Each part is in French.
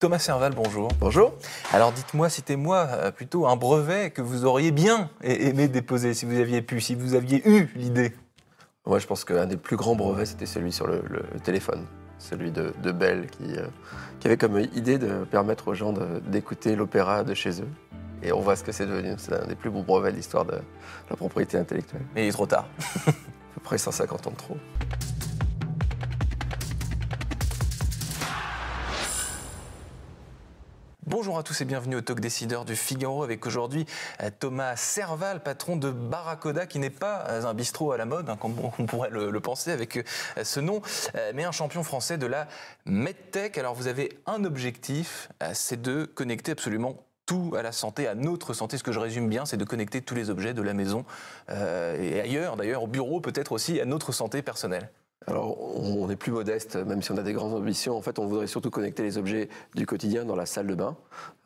Thomas Serval, bonjour. Bonjour. Alors dites-moi, citez-moi plutôt un brevet que vous auriez bien aimé déposer si vous aviez pu, si vous aviez eu l'idée. Moi, je pense qu'un des plus grands brevets, c'était celui sur le téléphone. Celui de Bell qui avait comme idée de permettre aux gens d'écouter l'opéra de chez eux. Et on voit ce que c'est devenu. C'est un des plus beaux brevets de l'histoire de la propriété intellectuelle. Mais il est trop tard. À peu près 150 ans de trop. Bonjour à tous et bienvenue au Talk Décideur du Figaro avec aujourd'hui Thomas Serval, patron de Barracoda, qui n'est pas un bistrot à la mode, comme on pourrait le penser avec ce nom, mais un champion français de la MedTech. Alors vous avez un objectif, c'est de connecter absolument tout à la santé, à notre santé. Ce que je résume bien, c'est de connecter tous les objets de la maison et ailleurs, d'ailleurs au bureau, peut-être aussi à notre santé personnelle. Alors, on est plus modeste, même si on a des grandes ambitions. En fait, on voudrait surtout connecter les objets du quotidien dans la salle de bain.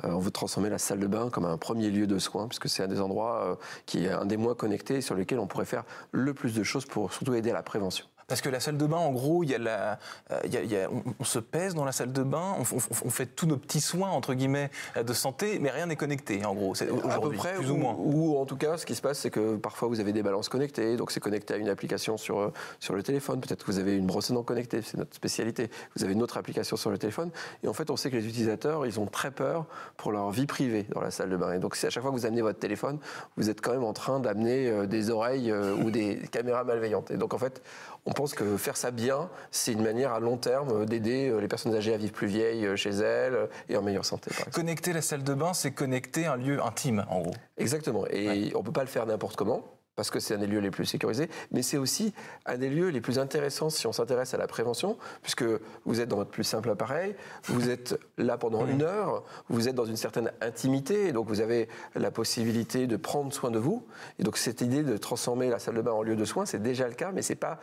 On veut transformer la salle de bain comme un premier lieu de soins, puisque c'est un des endroits qui est un des moins connectés, sur lesquels on pourrait faire le plus de choses pour surtout aider à la prévention. Parce que la salle de bain, en gros, on se pèse dans la salle de bain, on fait tous nos petits soins, entre guillemets, de santé, mais rien n'est connecté, en gros, à peu près, plus ou moins. Ou en tout cas, ce qui se passe, c'est que parfois vous avez des balances connectées, donc c'est connecté à une application sur le téléphone. Peut-être que vous avez une brosse à dents connectée, c'est notre spécialité. Vous avez une autre application sur le téléphone. Et en fait, on sait que les utilisateurs, ils ont très peur pour leur vie privée dans la salle de bain. Et donc, à chaque fois que vous amenez votre téléphone, vous êtes quand même en train d'amener des oreilles ou des caméras malveillantes. Et donc, en fait, on pense que faire ça bien, c'est une manière à long terme d'aider les personnes âgées à vivre plus vieilles chez elles et en meilleure santé. Par exemple. Connecter la salle de bain, c'est connecter un lieu intime, en gros. Exactement. Et on ne peut pas le faire n'importe comment, parce que c'est un des lieux les plus sécurisés, mais c'est aussi un des lieux les plus intéressants si on s'intéresse à la prévention, puisque vous êtes dans votre plus simple appareil, vous êtes là pendant une heure, vous êtes dans une certaine intimité, donc vous avez la possibilité de prendre soin de vous. Et donc cette idée de transformer la salle de bain en lieu de soins, c'est déjà le cas, mais c'est pas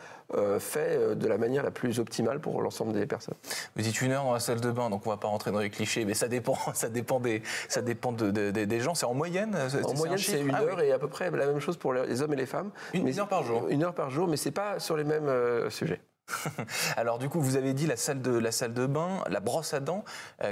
fait de la manière la plus optimale pour l'ensemble des personnes. Vous dites une heure dans la salle de bain, donc on va pas rentrer dans les clichés, mais ça dépend des gens. C'est en moyenne. En moyenne, c'est une heure et à peu près la même chose pour les hommes et les femmes. Une heure par jour. Une heure par jour, mais c'est pas sur les mêmes sujets. Alors du coup, vous avez dit la salle de bain, la brosse à dents.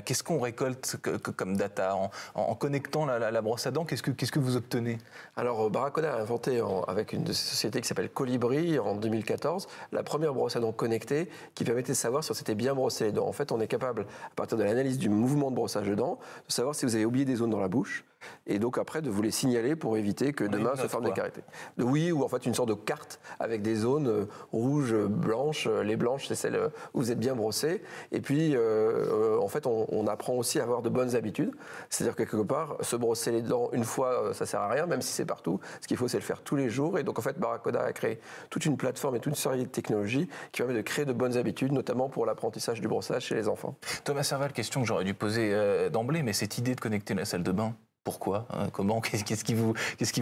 Qu'est-ce qu'on récolte comme data en connectant la brosse à dents? Qu'est-ce que vous obtenez? Alors Barracoda a inventé avec une de ces sociétés qui s'appelle Colibri en 2014 la première brosse à dents connectée qui permettait de savoir si on s'était bien brossé les dents. En fait, on est capable, à partir de l'analyse du mouvement de brossage de dents, de savoir si vous avez oublié des zones dans la bouche. Et donc après de vous les signaler pour éviter que demain se forment des caries. Oui, ou en fait une sorte de carte avec des zones rouges, blanches. Les blanches, c'est celles où vous êtes bien brossé. Et puis en fait, on apprend aussi à avoir de bonnes habitudes. C'est-à-dire que quelque part, se brosser les dents une fois, ça sert à rien, même si c'est partout. Ce qu'il faut, c'est le faire tous les jours. Et donc en fait, Barracoda a créé toute une plateforme et toute une série de technologies qui permet de créer de bonnes habitudes, notamment pour l'apprentissage du brossage chez les enfants. Thomas Serval, question que j'aurais dû poser d'emblée, mais cette idée de connecter la salle de bain. Pourquoi? Comment? Qu'est-ce qui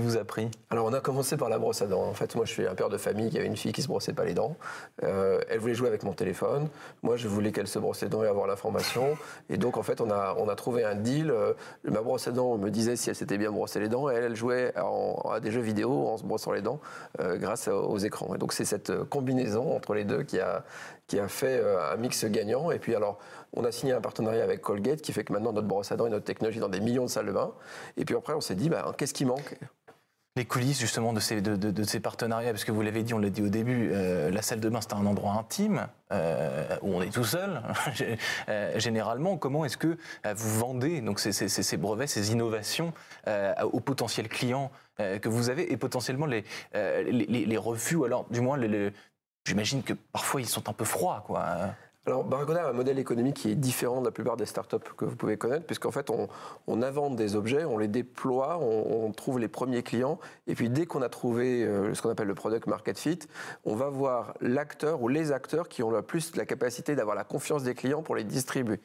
vous a pris? Alors on a commencé par la brosse à dents. En fait, moi je suis un père de famille qui avait une fille qui se brossait pas les dents. Elle voulait jouer avec mon téléphone. Moi je voulais qu'elle se brosse les dents et avoir l'information. Et donc en fait on a trouvé un deal. Ma brosse à dents me disait si elle s'était bien brossé les dents et elle jouait à des jeux vidéo en se brossant les dents grâce aux écrans. Et donc c'est cette combinaison entre les deux qui a fait un mix gagnant. Et puis alors, on a signé un partenariat avec Colgate qui fait que maintenant notre brosse à dents et notre technologie est dans des millions de salles de bain. Et puis après, on s'est dit, qu'est-ce qui manque ? Les coulisses justement de ces partenariats, parce que vous l'avez dit, on l'a dit au début, la salle de bain c'est un endroit intime où on est tout seul. Généralement, comment est-ce que vous vendez donc ces brevets, ces innovations aux potentiels clients que vous avez et potentiellement les refus ou alors du moins j'imagine que parfois ils sont un peu froids, quoi. Alors, Barracoda a un modèle économique qui est différent de la plupart des startups que vous pouvez connaître, puisqu'en fait, on invente des objets, on les déploie, on trouve les premiers clients, et puis dès qu'on a trouvé ce qu'on appelle le product market fit, on va voir l'acteur ou les acteurs qui ont le plus la capacité d'avoir la confiance des clients pour les distribuer.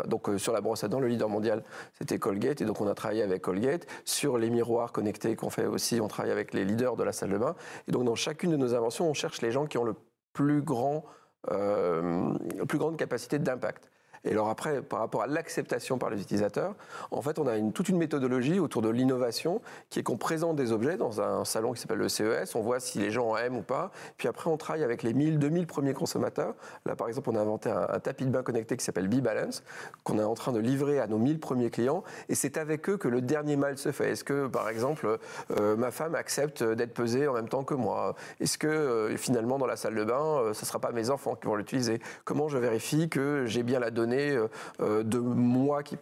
Donc sur la brosse à dents, le leader mondial, c'était Colgate, et donc on a travaillé avec Colgate. Sur les miroirs connectés qu'on fait aussi, on travaille avec les leaders de la salle de bain. Et donc dans chacune de nos inventions, on cherche les gens qui ont le plus grande capacité d'impact. Et alors après, par rapport à l'acceptation par les utilisateurs, en fait, on a toute une méthodologie autour de l'innovation qui est qu'on présente des objets dans un salon qui s'appelle le CES, on voit si les gens en aiment ou pas, puis après on travaille avec les 1000-2000 premiers consommateurs. Là, par exemple, on a inventé un tapis de bain connecté qui s'appelle BeBalance, qu'on est en train de livrer à nos 1000 premiers clients, et c'est avec eux que le dernier mal se fait. Est-ce que, par exemple, ma femme accepte d'être pesée en même temps que moi? Est-ce que, finalement, dans la salle de bain, ce ne sera pas mes enfants qui vont l'utiliser? Comment je vérifie que j'ai bien la donnée de moi qui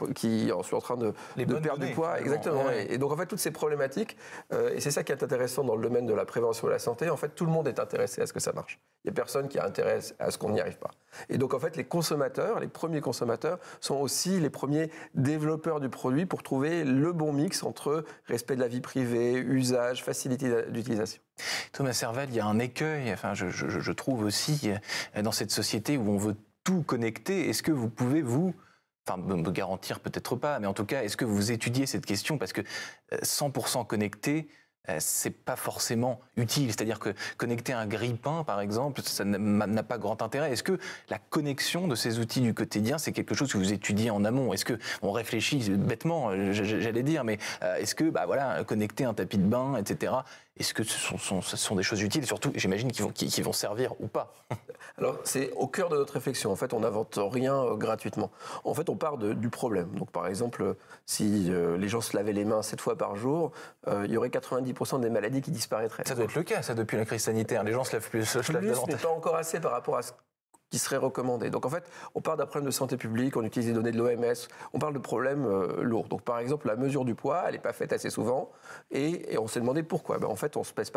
suis en train de perdre du poids? Exactement. Ouais. Et donc, en fait, toutes ces problématiques, et c'est ça qui est intéressant dans le domaine de la prévention de la santé, en fait, tout le monde est intéressé à ce que ça marche. Il n'y a personne qui a intérêt à ce qu'on n'y arrive pas. Et donc, en fait, les consommateurs, les premiers consommateurs, sont aussi les premiers développeurs du produit pour trouver le bon mix entre respect de la vie privée, usage, facilité d'utilisation. Thomas Serval, il y a un écueil, enfin, je trouve aussi, dans cette société où on veut tout connecter. Est-ce que vous pouvez, enfin, me garantir peut-être pas, mais en tout cas, est-ce que vous étudiez cette question? Parce que 100% connecté, c'est pas forcément utile. C'est-à-dire que connecter un grille-pain, par exemple, ça n'a pas grand intérêt. Est-ce que la connexion de ces outils du quotidien, c'est quelque chose que vous étudiez en amont? Est-ce que on réfléchit bêtement, j'allais dire, mais est-ce que, connecter un tapis de bain, etc., est-ce que ce sont des choses utiles? Et surtout, j'imagine qu'ils vont servir ou pas. Alors, c'est au cœur de notre réflexion. En fait, on n'invente rien gratuitement. En fait, on part du problème. Donc, par exemple, si les gens se lavaient les mains 7 fois par jour, il y aurait 90% des maladies qui disparaîtraient. Ça doit être le cas, ça, depuis la crise sanitaire. Les gens se lavent plus davantage. Mais pas encore assez par rapport à ce qui serait recommandé. Donc en fait, on parle d'un problème de santé publique, on utilise les données de l'OMS, on parle de problèmes lourds. Donc par exemple, la mesure du poids, elle n'est pas faite assez souvent, et on s'est demandé pourquoi. En fait, on ne se pèse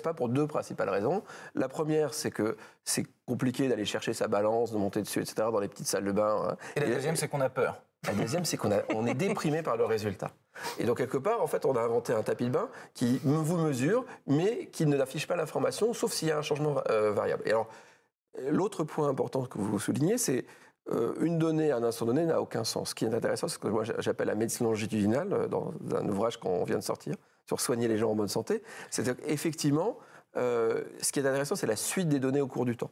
pas pour 2 principales raisons. La première, c'est que c'est compliqué d'aller chercher sa balance, de monter dessus, etc., dans les petites salles de bain. Hein. Et la deuxième, c'est qu'on a peur. La deuxième, c'est qu'on est déprimé par le résultat. Et donc, quelque part, en fait, on a inventé un tapis de bain qui vous mesure, mais qui ne n'affiche pas l'information, sauf s'il y a un changement variable. Et alors, l'autre point important que vous soulignez, c'est une donnée à un instant donné n'a aucun sens. Ce qui est intéressant, c'est ce que moi j'appelle la médecine longitudinale, dans un ouvrage qu'on vient de sortir, sur soigner les gens en bonne santé. C'est-à-dire qu'effectivement, ce qui est intéressant, c'est la suite des données au cours du temps.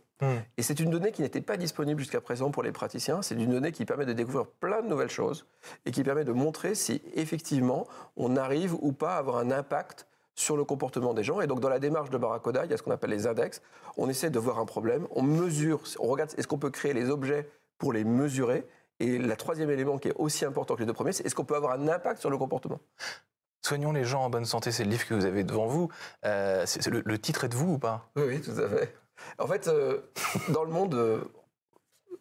Et c'est une donnée qui n'était pas disponible jusqu'à présent pour les praticiens. C'est une donnée qui permet de découvrir plein de nouvelles choses et qui permet de montrer si effectivement on arrive ou pas à avoir un impact sur le comportement des gens. Et donc, dans la démarche de Barracoda, il y a ce qu'on appelle les index. On essaie de voir un problème, on mesure, on regarde est-ce qu'on peut créer les objets pour les mesurer. Et le troisième élément qui est aussi important que les 2 premiers, c'est est-ce qu'on peut avoir un impact sur le comportement. Soignons les gens en bonne santé, c'est le livre que vous avez devant vous. Le titre est de vous ou pas? Oui, tout à fait. En fait, dans le monde,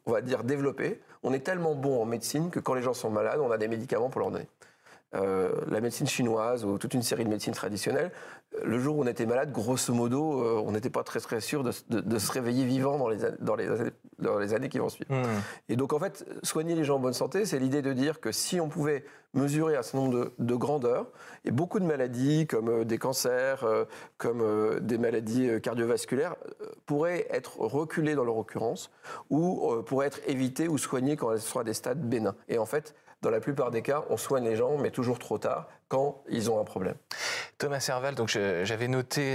on va dire développé, on est tellement bon en médecine que quand les gens sont malades, on a des médicaments pour leur donner. La médecine chinoise ou toute une série de médecines traditionnelles, le jour où on était malade, grosso modo, on n'était pas très très sûr de se réveiller vivant dans les années qui vont suivre. Et donc en fait, soigner les gens en bonne santé, c'est l'idée de dire que si on pouvait mesurer un certain nombre de grandeurs, et beaucoup de maladies comme des cancers, comme des maladies cardiovasculaires, pourraient être reculées dans leur occurrence ou pourraient être évitées ou soignées quand elles sont à des stades bénins. Et en fait, dans la plupart des cas, on soigne les gens, mais toujours trop tard, quand ils ont un problème. Thomas Serval, donc j'avais noté,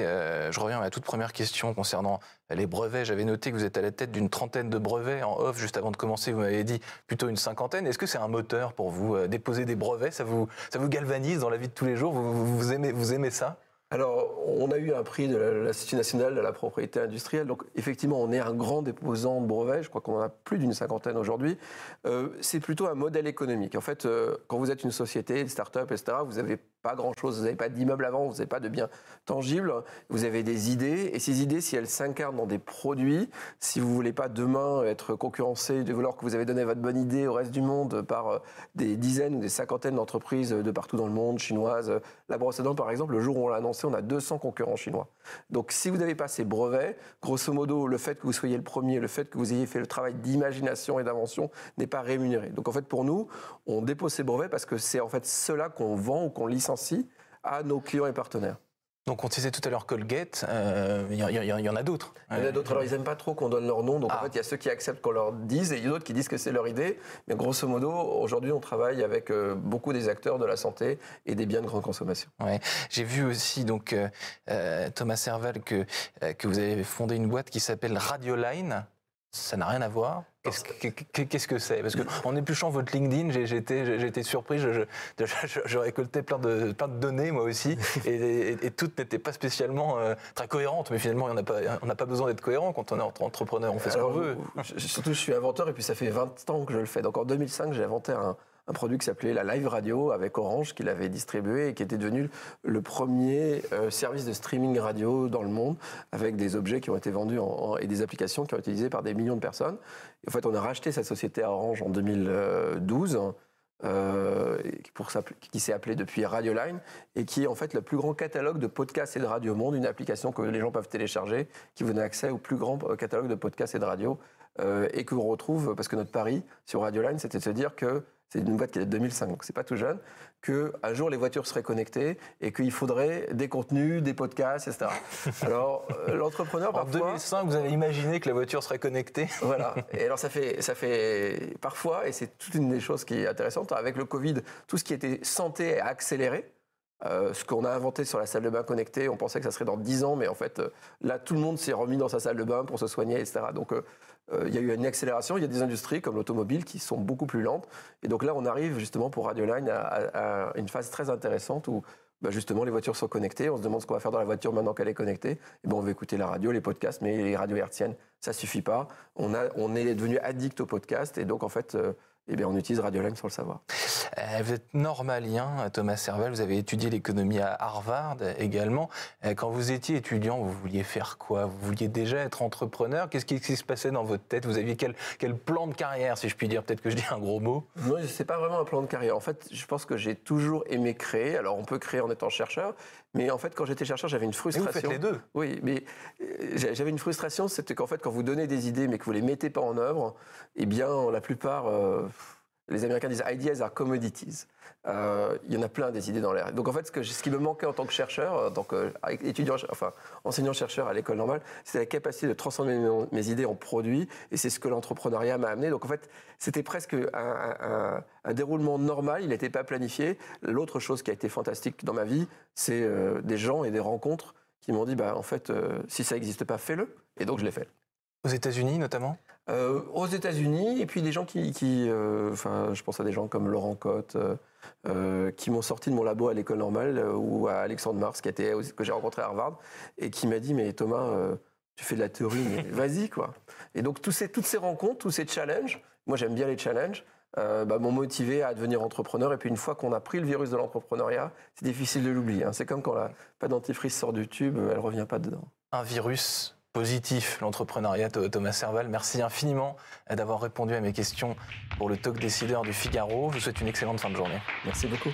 je reviens à ma toute première question concernant les brevets, j'avais noté que vous êtes à la tête d'une 30aine de brevets en off, juste avant de commencer, vous m'avez dit plutôt une 50aine. Est-ce que c'est un moteur pour vous, déposer des brevets? Ça vous galvanise dans la vie de tous les jours? Vous aimez ça? Alors, on a eu un prix de l'Institut national de la propriété industrielle. Donc, effectivement, on est un grand déposant de brevets. Je crois qu'on en a plus d'une 50aine aujourd'hui. C'est plutôt un modèle économique. En fait, quand vous êtes une société, une start-up, etc., vous n'avez pas grand-chose. Vous n'avez pas d'immeuble avant, vous n'avez pas de biens tangibles. Vous avez des idées. Et ces idées, si elles s'incarnent dans des produits, si vous ne voulez pas demain être concurrencé, alors que vous avez donné votre bonne idée au reste du monde par des dizaines ou des cinquantaines d'entreprises de partout dans le monde, chinoises. La brosse à dents, par exemple, le jour où on l'a annoncé, on a 200 concurrents chinois. Donc, si vous n'avez pas ces brevets, grosso modo, le fait que vous soyez le premier, le fait que vous ayez fait le travail d'imagination et d'invention n'est pas rémunéré. Donc, en fait, pour nous, on dépose ces brevets parce que c'est en fait cela qu'on vend ou qu'on licencie à nos clients et partenaires. Donc, on disait tout à l'heure Colgate, il y en a d'autres. Il y en a d'autres, alors ils n'aiment pas trop qu'on donne leur nom, donc en fait il y a ceux qui acceptent qu'on leur dise et il y a d'autres qui disent que c'est leur idée. Mais grosso modo, aujourd'hui on travaille avec beaucoup des acteurs de la santé et des biens de grande consommation. Ouais. J'ai vu aussi, donc, Thomas Serval, que vous avez fondé une boîte qui s'appelle Radioline. Ça n'a rien à voir. Qu'est-ce que c'est? Parce qu'en épluchant votre LinkedIn, j'ai été surpris. Je récoltais plein de données, moi aussi, et toutes n'étaient pas spécialement très cohérentes. Mais finalement, on n'a pas besoin d'être cohérent quand on est entrepreneur. On fait ce qu'on veut. Surtout, je suis inventeur, et puis ça fait 20 ans que je le fais. Donc en 2005, j'ai inventé un produit qui s'appelait la Live Radio avec Orange, qui l'avait distribué et qui était devenu le premier service de streaming radio dans le monde, avec des objets qui ont été vendus et des applications qui ont été utilisées par des millions de personnes. Et en fait, on a racheté cette société à Orange en 2012, qui s'est appelée depuis Radioline, et qui est en fait le plus grand catalogue de podcasts et de radio au monde, une application que les gens peuvent télécharger, qui vous donne accès au plus grand catalogue de podcasts et de radio, et que vous retrouve, parce que notre pari sur Radioline, c'était de se dire que c'est une boîte qui est de 2005, donc c'est pas tout jeune, qu'un jour les voitures seraient connectées et qu'il faudrait des contenus, des podcasts, etc. Alors, l'entrepreneur, parfois... En 2005, vous avez imaginé que la voiture serait connectée? Voilà. Et alors, ça fait parfois, et c'est toute une des choses qui est intéressante, avec le Covid, tout ce qui était santé a accéléré. Ce qu'on a inventé sur la salle de bain connectée, on pensait que ça serait dans 10 ans, mais en fait, là, tout le monde s'est remis dans sa salle de bain pour se soigner, etc. Donc, il y a eu une accélération. Il y a des industries comme l'automobile qui sont beaucoup plus lentes. Et donc là, on arrive justement pour Radioline à une phase très intéressante où justement les voitures sont connectées. On se demande ce qu'on va faire dans la voiture maintenant qu'elle est connectée. Et on va écouter la radio, les podcasts, mais les radios hertziennes, ça suffit pas. On est devenu addict aux podcasts et donc en fait... on utilise Radioline sans le savoir. Vous êtes normalien, Thomas Serval, vous avez étudié l'économie à Harvard également. Quand vous étiez étudiant, vous vouliez faire quoi? Vous vouliez déjà être entrepreneur? Qu'est-ce qui se passait dans votre tête? Vous aviez quel plan de carrière, si je puis dire? Peut-être que je dis un gros mot. Non, c'est pas vraiment un plan de carrière. En fait, je pense que j'ai toujours aimé créer. Alors, on peut créer en étant chercheur, mais en fait, quand j'étais chercheur, j'avais une frustration. Et vous faites les deux. Oui, mais j'avais une frustration, c'était qu'en fait, quand vous donnez des idées, mais que vous les mettez pas en œuvre, eh bien, la plupart... les Américains disent « ideas are commodities ». Il y en a plein des idées dans l'air. Donc en fait, ce qui me manquait en tant que chercheur, enseignant-chercheur à l'école normale, c'était la capacité de transformer mes idées en produits, et c'est ce que l'entrepreneuriat m'a amené. Donc en fait, c'était presque un déroulement normal, il n'était pas planifié. L'autre chose qui a été fantastique dans ma vie, c'est des gens et des rencontres qui m'ont dit en fait, si ça n'existe pas, fais-le. Et donc je l'ai fait. Aux États-Unis notamment? Aux États-Unis, et puis des gens je pense à des gens comme Laurent Cotte, qui m'ont sorti de mon labo à l'école normale, ou à Alexandre Mars, que j'ai rencontré à Harvard, et qui m'a dit « Mais Thomas, tu fais de la théorie, mais vas-y, quoi ». Et donc toutes ces rencontres, tous ces challenges, moi j'aime bien les challenges, m'ont motivé à devenir entrepreneur. Et puis une fois qu'on a pris le virus de l'entrepreneuriat, c'est difficile de l'oublier. C'est comme quand la pâte dentifrice sort du tube, elle ne revient pas dedans. Un virus positif, l'entrepreneuriat. Thomas Serval, merci infiniment d'avoir répondu à mes questions pour le Talk Décideur du Figaro. Je vous souhaite une excellente fin de journée. Merci beaucoup.